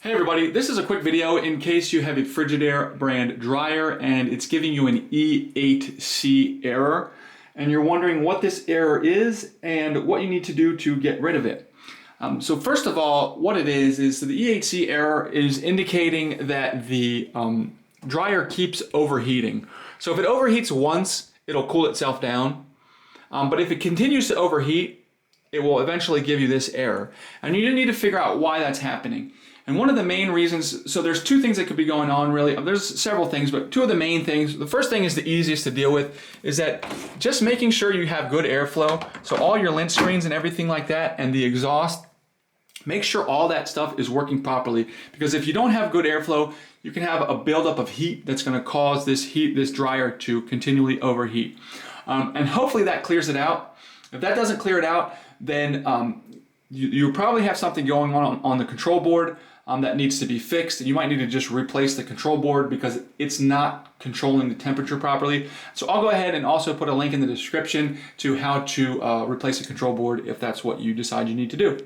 Hey everybody, this is a quick video in case you have a Frigidaire brand dryer and it's giving you an E8C error and you're wondering what this error is and what you need to do to get rid of it. So first of all, what it is the E8C error is indicating that the dryer keeps overheating. So if it overheats once, it'll cool itself down. But if it continues to overheat, it will eventually give you this error. And you need to figure out why that's happening. And one of the main reasons, so there's two things that could be going on really. There's several things, but two of the main things. The first thing is the easiest to deal with, is that just making sure you have good airflow. So all your lint screens and everything like that and the exhaust, make sure all that stuff is working properly. Because if you don't have good airflow, you can have a buildup of heat that's gonna cause this dryer to continually overheat. And hopefully that clears it out. If that doesn't clear it out, then you probably have something going on the control board that needs to be fixed. And you might need to just replace the control board because it's not controlling the temperature properly. So I'll go ahead and also put a link in the description to how to replace a control board if that's what you decide you need to do.